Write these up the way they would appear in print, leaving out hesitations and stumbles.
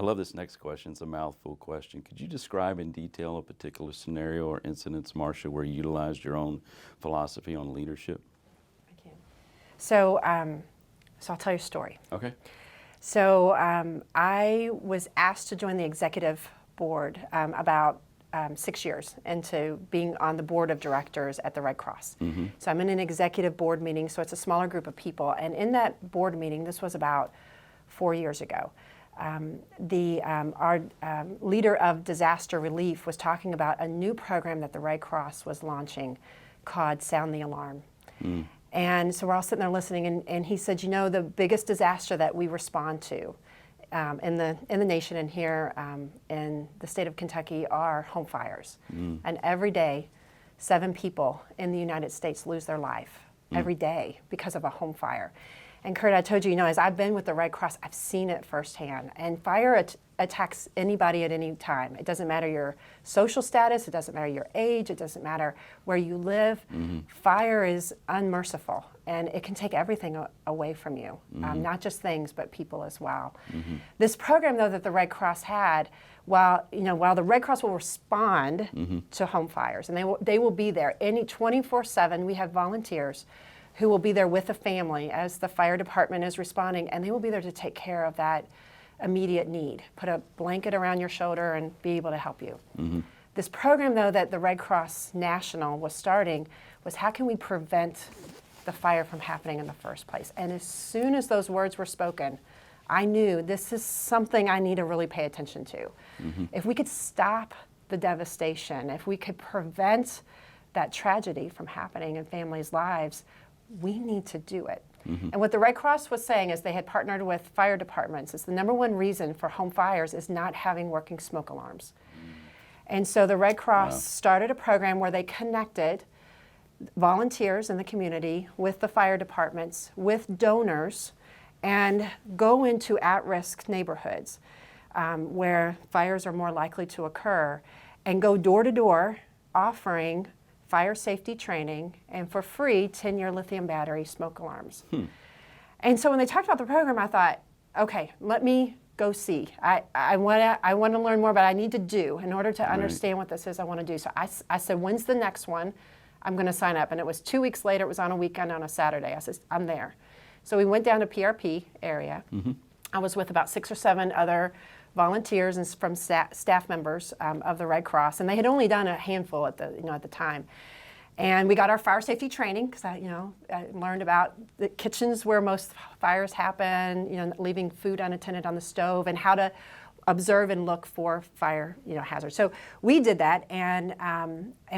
love this next question. It's a mouthful question. Could you describe in detail a particular scenario or incidents, Marcia, where you utilized your own philosophy on leadership? I can. So I'll tell you a story. Okay. So I was asked to join the executive board about 6 years into being on the board of directors at the Red Cross. Mm-hmm. So I'm in an executive board meeting, so it's a smaller group of people. And in that board meeting, this was about 4 years ago, our leader of disaster relief was talking about a new program that the Red Cross was launching called Sound the Alarm. Mm. And so we're all sitting there listening, and he said, you know, the biggest disaster that we respond to in the nation and here in the state of Kentucky are home fires. Mm. And every day, 7 people in the United States lose their life every day because of a home fire. And Kirt, I told you, you know, as I've been with the Red Cross, I've seen it firsthand. And fire attacks anybody at any time. It doesn't matter your social status, it doesn't matter your age, it doesn't matter where you live. Mm-hmm. Fire is unmerciful, and it can take everything away from you, not just things, but people as well. Mm-hmm. This program, though, that the Red Cross had, while the Red Cross will respond to home fires, and they will be there 24/7. We have volunteers who will be there with the family as the fire department is responding, and they will be there to take care of that immediate need, put a blanket around your shoulder and be able to help you. Mm-hmm. This program, though, that the Red Cross National was starting was how can we prevent the fire from happening in the first place? And as soon as those words were spoken, I knew this is something I need to really pay attention to. Mm-hmm. If we could stop the devastation, if we could prevent that tragedy from happening in families' lives, we need to do it. Mm-hmm. And what the Red Cross was saying is they had partnered with fire departments. It's the number one reason for home fires is not having working smoke alarms. And so the Red Cross started a program where they connected volunteers in the community with the fire departments, with donors, and go into at-risk neighborhoods where fires are more likely to occur, and go door to door offering fire safety training, and for free, 10-year lithium battery smoke alarms. And so when they talked about the program, I thought, okay, let me go see. I want to learn more, but I need to do. In order to understand what this is, I want to do. So I said, when's the next one? I'm going to sign up. And it was 2 weeks later. It was on a weekend on a Saturday. I said, I'm there. So we went down to PRP area. Mm-hmm. I was with about 6 or 7 other volunteers and from staff members of the Red Cross, and they had only done a handful at the time. And we got our fire safety training because I learned about the kitchens where most fires happen, leaving food unattended on the stove, and how to observe and look for fire hazards. So we did that, and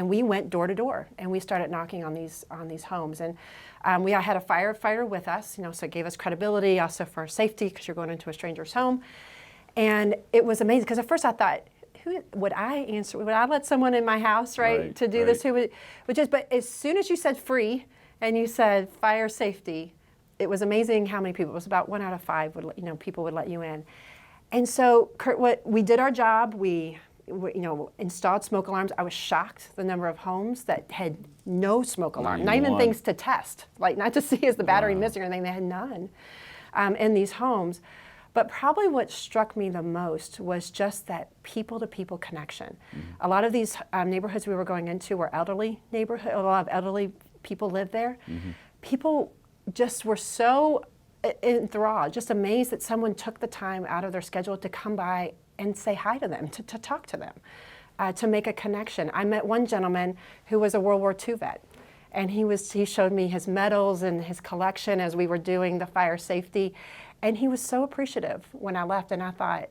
we went door to door, and we started knocking on these homes. And we had a firefighter with us, so it gave us credibility, also for safety because you're going into a stranger's home. And it was amazing because at first I thought, who would I answer? Would I let someone in my house, to do this? Who would just? But as soon as you said free and you said fire safety, it was amazing how many people. It was about 1 out of 5 would people would let you in. And so, Kirt, we did our job. We installed smoke alarms. I was shocked the number of homes that had no smoke alarm, not even things to test, not to see is the battery missing or anything. They had none in these homes. But probably what struck me the most was just that people-to-people connection. Mm-hmm. A lot of these neighborhoods we were going into were elderly neighborhoods. A lot of elderly people lived there. Mm-hmm. People just were so enthralled, just amazed that someone took the time out of their schedule to come by and say hi to them, to talk to them, to make a connection. I met one gentleman who was a World War II vet. And he showed me his medals and his collection as we were doing the fire safety. And he was so appreciative when I left, and I thought,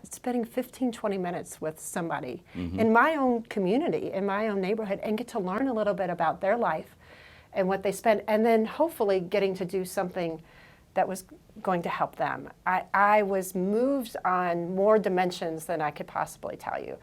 spending 15, 20 minutes with somebody in my own community, in my own neighborhood, and get to learn a little bit about their life and what they spend, and then hopefully getting to do something that was going to help them. I was moved on more dimensions than I could possibly tell you.